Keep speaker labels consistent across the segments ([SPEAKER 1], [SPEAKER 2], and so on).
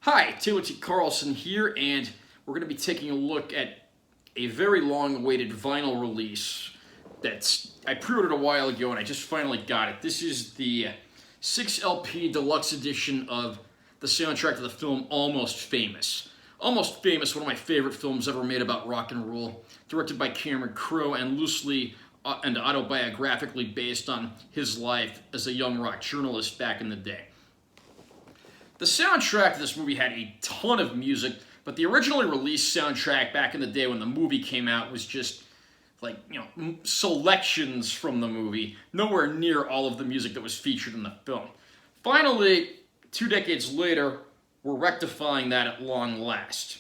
[SPEAKER 1] Hi, Taylor T. Carlson here, and we're going to be taking a look at a very long-awaited vinyl release I pre-ordered a while ago, and I just finally got it. This is the 6 LP deluxe edition of the soundtrack to the film Almost Famous. Almost Famous, one of my favorite films ever made about rock and roll, directed by Cameron Crowe and loosely and autobiographically based on his life as a young rock journalist back in the day. The soundtrack to this movie had a ton of music, but the originally released soundtrack back in the day when the movie came out was just like, selections from the movie, nowhere near all of the music that was featured in the film. Finally, 2 decades later, we're rectifying that at long last.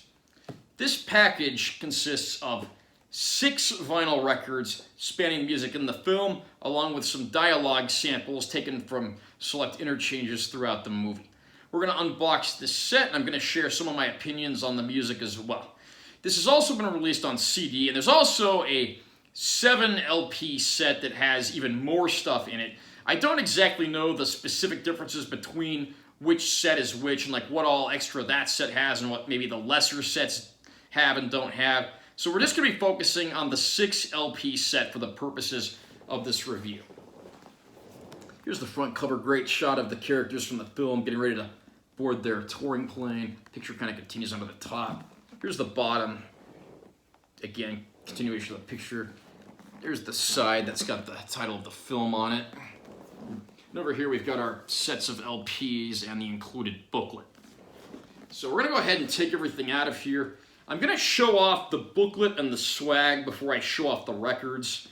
[SPEAKER 1] This package consists of 6 vinyl records spanning music in the film, along with some dialogue samples taken from select interchanges throughout the movie. We're going to unbox this set, and I'm going to share some of my opinions on the music as well. This has also been released on CD, and there's also a 7 LP set that has even more stuff in it. I don't exactly know the specific differences between which set is which, and like what all extra that set has, and what maybe the lesser sets have and don't have. So we're just going to be focusing on the 6 LP set for the purposes of this review. Here's the front cover, great shot of the characters from the film getting ready to board their touring plane. Picture kind of continues onto the top. Here's the bottom. Again, continuation of the picture. There's the side that's got the title of the film on it. And over here we've got our sets of LPs and the included booklet. So we're going to go ahead and take everything out of here. I'm going to show off the booklet and the swag before I show off the records.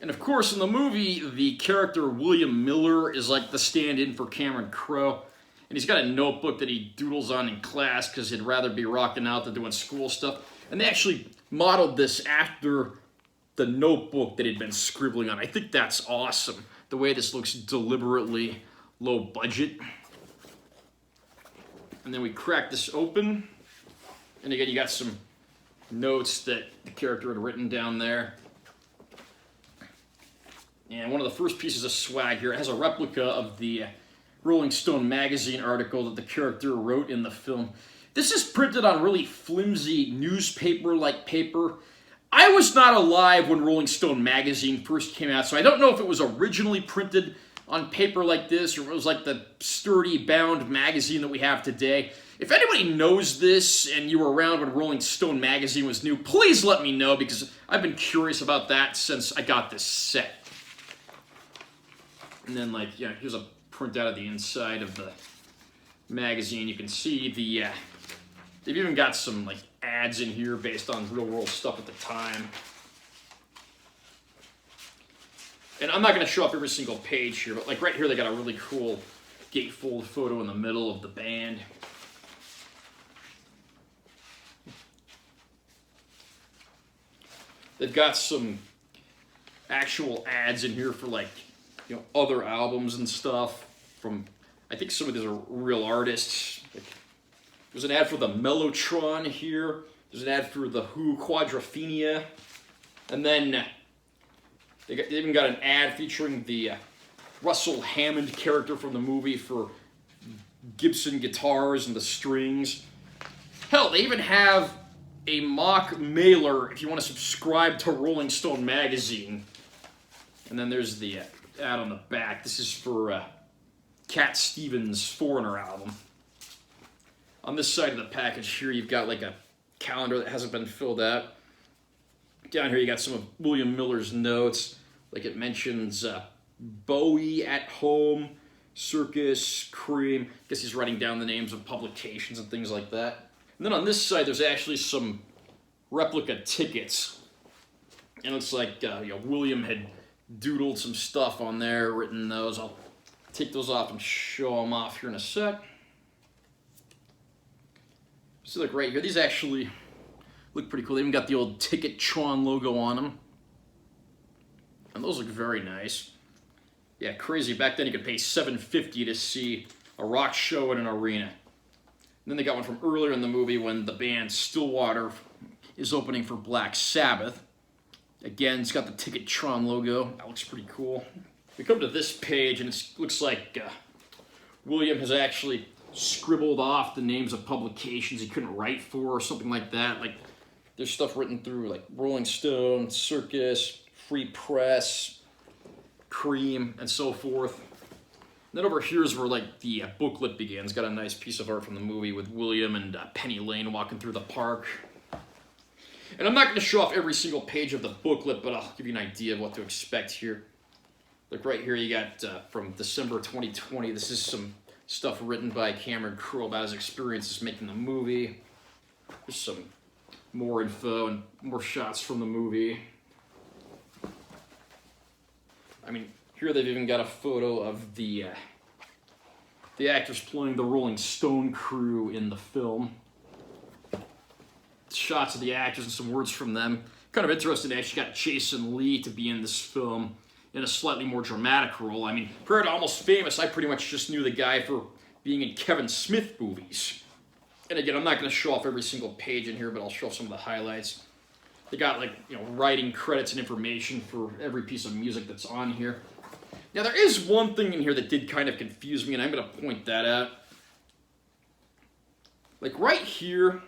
[SPEAKER 1] And of course, in the movie, the character William Miller is like the stand-in for Cameron Crowe. And he's got a notebook that he doodles on in class because he'd rather be rocking out than doing school stuff. And they actually modeled this after the notebook that he'd been scribbling on. I think that's awesome, the way this looks deliberately low budget. And then we crack this open. And again, you got some notes that the character had written down there. And one of the first pieces of swag here, it has a replica of the Rolling Stone magazine article that the character wrote in the film. This is printed on really flimsy newspaper-like paper. I was not alive when Rolling Stone magazine first came out, so I don't know if it was originally printed on paper like this, or it was like the sturdy bound magazine that we have today. If anybody knows this and you were around when Rolling Stone magazine was new, please let me know, because I've been curious about that since I got this set. And then, here's a printout of the inside of the magazine. You can see they've even got some ads in here based on real world stuff at the time. And I'm not going to show up every single page here, but right here they got a really cool gatefold photo in the middle of the band. They've got some actual ads in here for other albums and stuff from, I think some of these are real artists. There's an ad for the Mellotron here. There's an ad for the Who Quadrophenia. And then they even got an ad featuring the Russell Hammond character from the movie for Gibson guitars and the strings. Hell, they even have a mock mailer if you want to subscribe to Rolling Stone magazine. And then there's the ad on the back. This is for Cat Stevens' Foreigner album. On this side of the package here, you've got a calendar that hasn't been filled out. Down here, you got some of William Miller's notes. It mentions Bowie, At Home, Circus, Cream. I guess he's writing down the names of publications and things like that. And then on this side, there's actually some replica tickets. And it looks like William had doodled some stuff on there, written those. I'll take those off and show them off here in a sec. So right here, these actually look pretty cool. They even got the old Ticketron logo on them. And those look very nice. Yeah, crazy. Back then you could pay $7.50 to see a rock show in an arena. And then they got one from earlier in the movie when the band Stillwater is opening for Black Sabbath. Again, it's got the Ticketron logo. That looks pretty cool. we come to this page, and it looks like William has actually scribbled off the names of publications he couldn't write for, or something like that. Like, there's stuff written through, like Rolling Stone, Circus, Free Press, Cream, and so forth. And then over here is where, like, the booklet begins. Got a nice piece of art from the movie with William and Penny Lane walking through the park. And I'm not going to show off every single page of the booklet, but I'll give you an idea of what to expect here. Like right here, you got from December 2020. This is some stuff written by Cameron Crowe about his experiences making the movie. There's some more info and more shots from the movie. I mean, here they've even got a photo of the actors playing the Rolling Stone crew in the film. Shots of the actors and some words from them. Kind of interesting, they actually got Jason Lee to be in this film in a slightly more dramatic role. I mean, prior to Almost Famous, I pretty much just knew the guy for being in Kevin Smith movies. And again, I'm not going to show off every single page in here, but I'll show off some of the highlights. They got, like, you know, writing credits and information for every piece of music that's on here. Now, there is one thing in here that did kind of confuse me, and I'm going to point that out. Like, right here,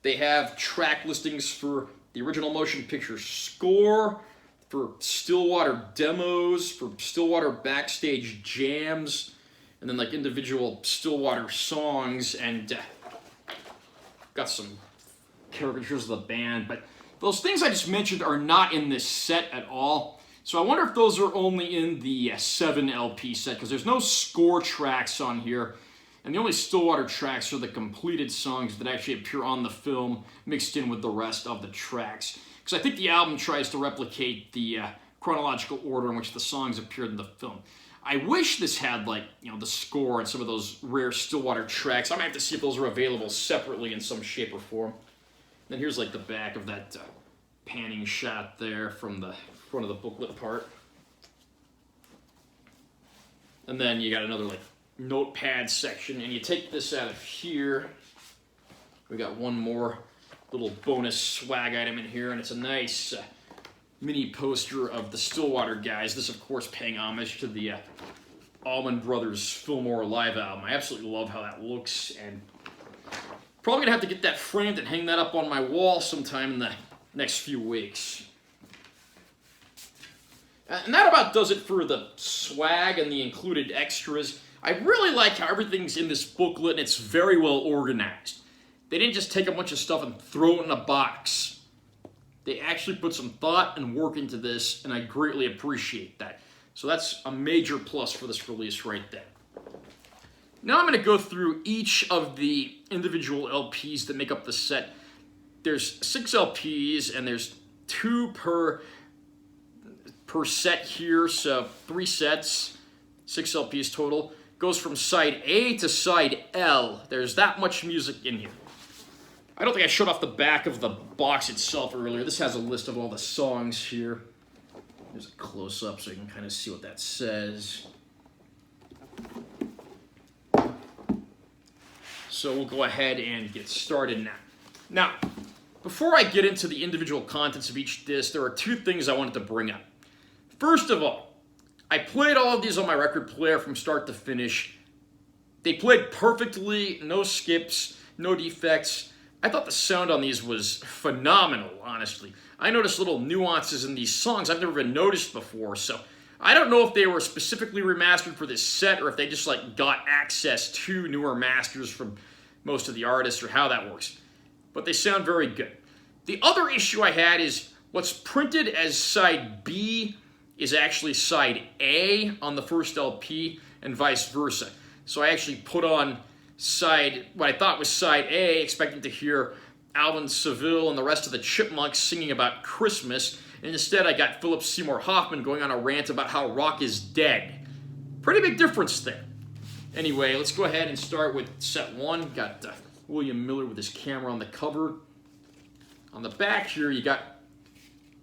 [SPEAKER 1] they have track listings for the original motion picture score, for Stillwater demos, for Stillwater backstage jams, and then like individual Stillwater songs, and got some caricatures of the band. But those things I just mentioned are not in this set at all. So I wonder if those are only in the 7 LP set, because there's no score tracks on here. And the only Stillwater tracks are the completed songs that actually appear on the film, mixed in with the rest of the tracks. Because I think the album tries to replicate the chronological order in which the songs appeared in the film. I wish this had, like, you know, the score and some of those rare Stillwater tracks. I might have to see if those are available separately in some shape or form. And then here's, like, the back of that panning shot there from the front of the booklet part. And then you got another, like, notepad section, and you take this out of here. We got one more little bonus swag item in here, and it's a nice mini poster of the Stillwater guys. This, of course, paying homage to the Allman Brothers Filmora live album. I absolutely love how that looks, and probably gonna have to get that framed and hang that up on my wall sometime in the next few weeks. And that about does it for the swag and the included extras. I really like how everything's in this booklet, and it's very well organized. They didn't just take a bunch of stuff and throw it in a box. They actually put some thought and work into this, and I greatly appreciate that. So that's a major plus for this release right there. Now I'm going to go through each of the individual LPs that make up the set. There's 6 LPs, and there's 2 per set here, so 3 sets, 6 LPs total. Goes from side A to side L. There's that much music in here. I don't think I showed off the back of the box itself earlier. This has a list of all the songs here. There's a close-up so you can kind of see what that says. So we'll go ahead and get started now. Now, before I get into the individual contents of each disc, there are 2 things I wanted to bring up. First of all, I played all of these on my record player from start to finish. They played perfectly, no skips, no defects. I thought the sound on these was phenomenal, honestly. I noticed little nuances in these songs I've never even noticed before, so I don't know if they were specifically remastered for this set or if they just like got access to newer masters from most of the artists or how that works. But they sound very good. The other issue I had is what's printed as side B is actually side A on the first LP and vice versa. So I actually put on what I thought was side A, expecting to hear Alvin Seville and the rest of the Chipmunks singing about Christmas, and instead I got Philip Seymour Hoffman going on a rant about how rock is dead. Pretty big difference there. Anyway, let's go ahead and start with set 1. Got William Miller with his camera on the cover. On the back here, you got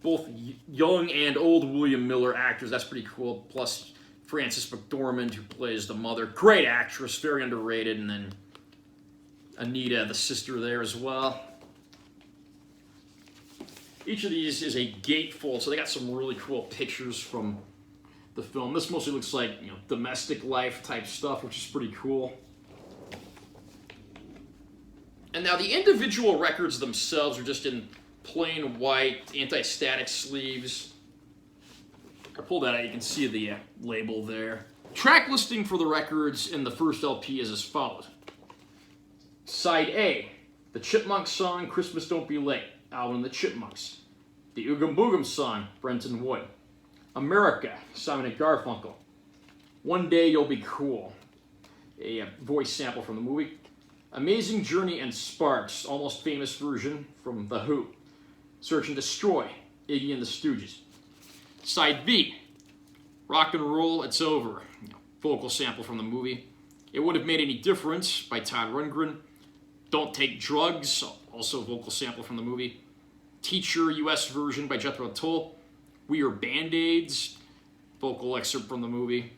[SPEAKER 1] both young and old William Miller actors. That's pretty cool. Plus Frances McDormand, who plays the mother. Great actress, very underrated. And then Anita, the sister, there as well. Each of these is a gatefold, so they got some really cool pictures from the film. This mostly looks like, you know, domestic life type stuff, which is pretty cool. And now the individual records themselves are just in plain white, anti-static sleeves. I pulled that out, you can see the label there. Track listing for the records in the first LP is as follows. Side A, the Chipmunks song, Christmas Don't Be Late, Alvin and the Chipmunks. The Oogum Boogum song, Brenton Wood. America, Simon and Garfunkel. One Day You'll Be Cool, a voice sample from the movie. Amazing Journey and Sparks, almost famous version from The Who. Search and Destroy, Iggy and the Stooges. Side B, Rock and Roll, It's Over, vocal sample from the movie. It Would Have Made Any Difference by Todd Rundgren. Don't Take Drugs, also vocal sample from the movie. Teacher, US version by Jethro Tull. We Are Band-Aids, vocal excerpt from the movie.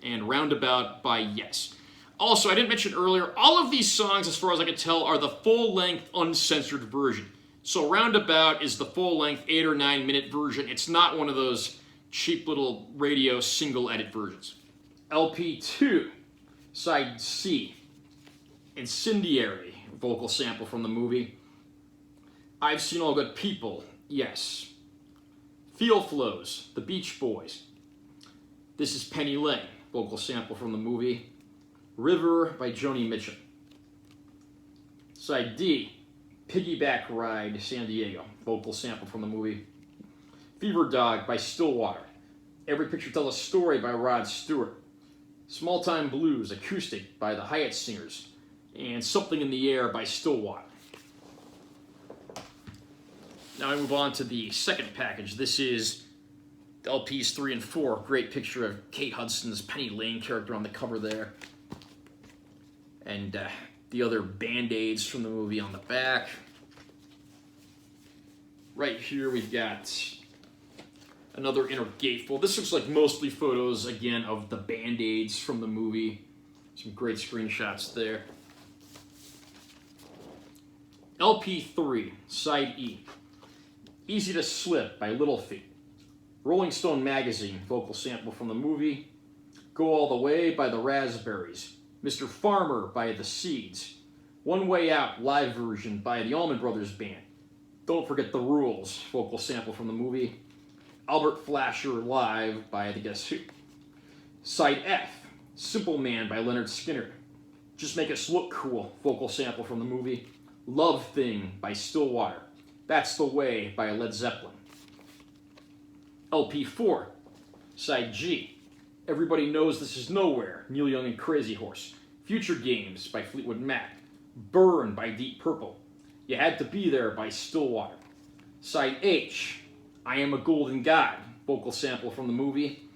[SPEAKER 1] And Roundabout by Yes. Also, I didn't mention earlier, all of these songs, as far as I can tell, are the full-length, uncensored version. So Roundabout is the full-length 8 or 9 minute version. It's not one of those cheap little radio single-edit versions. LP 2, Side C, Incendiary, vocal sample from the movie. I've Seen All Good People, Yes. Feel Flows, The Beach Boys. This Is Penny Lane, vocal sample from the movie. River by Joni Mitchell. Side D, Piggyback Ride, San Diego, vocal sample from the movie. Fever Dog by Stillwater. Every Picture Tells a Story by Rod Stewart. Small Time Blues, acoustic by the Hyatt Singers. And Something in the Air by Stillwater. Now I move on to the second package. This is LPs 3 and 4. Great picture of Kate Hudson's Penny Lane character on the cover there. And the other Band-Aids from the movie on the back. Right here we've got another inner gatefold. This looks like mostly photos, again, of the Band-Aids from the movie. Some great screenshots there. LP 3, Side E. Easy to Slip by Little Feat. Rolling Stone Magazine, vocal sample from the movie. Go All the Way by the Raspberries. Mr. Farmer by The Seeds. One Way Out, live version by the Allman Brothers Band. Don't Forget the Rules, vocal sample from the movie. Albert Flasher live by the Guess Who. Side F, Simple Man by Leonard Skinner. Just Make Us Look Cool, vocal sample from the movie. Love Thing by Stillwater. That's the Way by Led Zeppelin. LP 4, Side G. Everybody Knows This Is Nowhere, Neil Young and Crazy Horse. Future Games by Fleetwood Mac. Burn by Deep Purple. You Had to Be There by Stillwater. Side H, I Am a Golden God, vocal sample from the movie.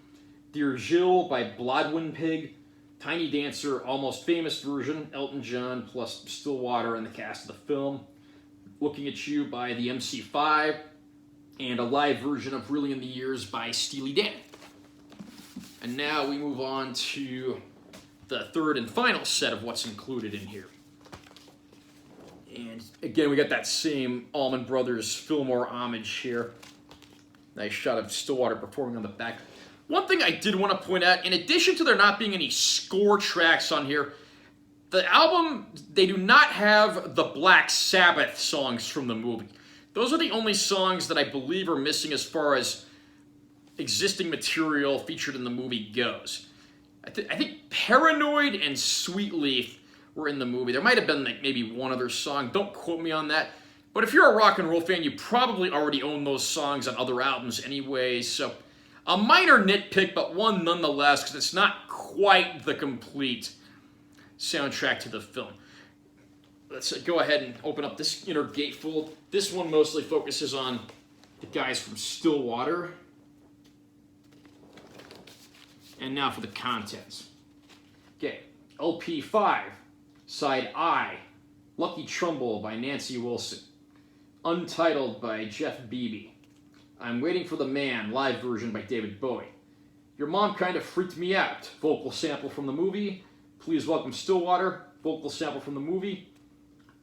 [SPEAKER 1] Dear Jill by Blodwyn Pig. Tiny Dancer, almost famous version, Elton John plus Stillwater and the cast of the film. Looking at You by the MC5. And a live version of Really in the Years by Steely Dan. And now we move on to the third and final set of what's included in here. And again, we got that same Allman Brothers Filmora homage here. Nice shot of Stillwater performing on the back. One thing I did want to point out, in addition to there not being any score tracks on here, the album, they do not have the Black Sabbath songs from the movie. Those are the only songs that I believe are missing as far as existing material featured in the movie goes. I think Paranoid and Sweet Leaf were in the movie. There might have been like maybe one other song. Don't quote me on that. But if you're a rock and roll fan, you probably already own those songs on other albums anyway. So a minor nitpick, but one nonetheless, because it's not quite the complete soundtrack to the film. Let's go ahead and open up this inner gatefold. This one mostly focuses on the guys from Stillwater. And now for the contents. Okay, LP 5, Side I, Lucky Trumbull by Nancy Wilson. Untitled by Jeff Beebe. I'm Waiting for the Man, live version by David Bowie. Your Mom Kinda Freaked Me Out, vocal sample from the movie. Please Welcome Stillwater, vocal sample from the movie.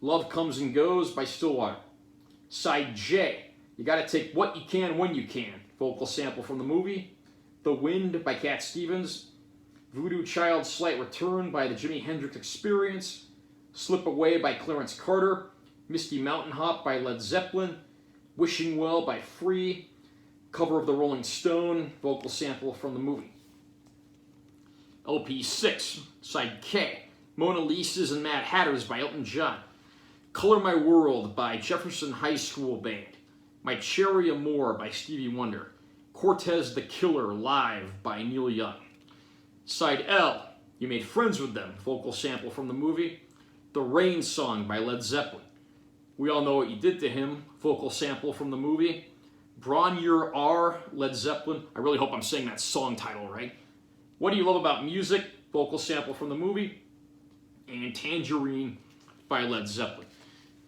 [SPEAKER 1] Love Comes and Goes by Stillwater. Side J, You Gotta Take What You Can When You Can, vocal sample from the movie. The Wind by Cat Stevens, Voodoo Child's Slight Return by the Jimi Hendrix Experience, Slip Away by Clarence Carter, Misty Mountain Hop by Led Zeppelin, Wishing Well by Free, cover of the Rolling Stone, vocal sample from the movie. LP 6, Side K, Mona Lisa's and Mad Hatters by Elton John, Color My World by Jefferson High School Band, My Cherry Amour by Stevie Wonder, Cortez the Killer Live by Neil Young. Side L, You Made Friends with Them, vocal sample from the movie, The Rain Song by Led Zeppelin, We All Know What You Did to Him, vocal sample from the movie, Bron-Yr Aur, Led Zeppelin, I really hope I'm saying that song title right, What Do You Love About Music, vocal sample from the movie, and Tangerine by Led Zeppelin.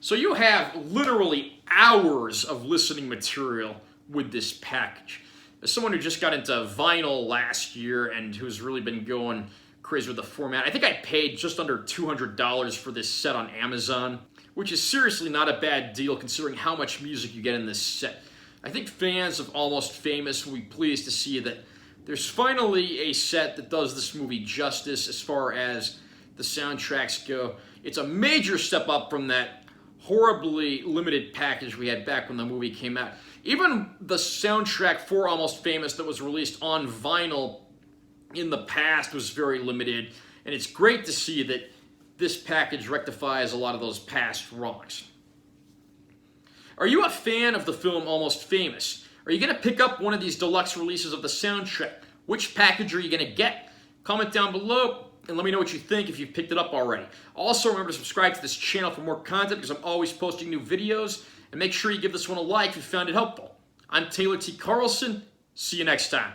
[SPEAKER 1] So you have literally hours of listening material with this package. As someone who just got into vinyl last year and who's really been going crazy with the format, I think I paid just under $200 for this set on Amazon, which is seriously not a bad deal considering how much music you get in this set. I think fans of Almost Famous will be pleased to see that there's finally a set that does this movie justice as far as the soundtracks go. It's a major step up from that horribly limited package we had back when the movie came out. Even the soundtrack for Almost Famous that was released on vinyl in the past was very limited, and it's great to see that this package rectifies a lot of those past wrongs. Are you a fan of the film Almost Famous? Are you going to pick up one of these deluxe releases of the soundtrack? Which package are you going to get? Comment down below and let me know what you think if you've picked it up already. Also, remember to subscribe to this channel for more content because I'm always posting new videos. And make sure you give this one a like if you found it helpful. I'm Taylor T. Carlson. See you next time.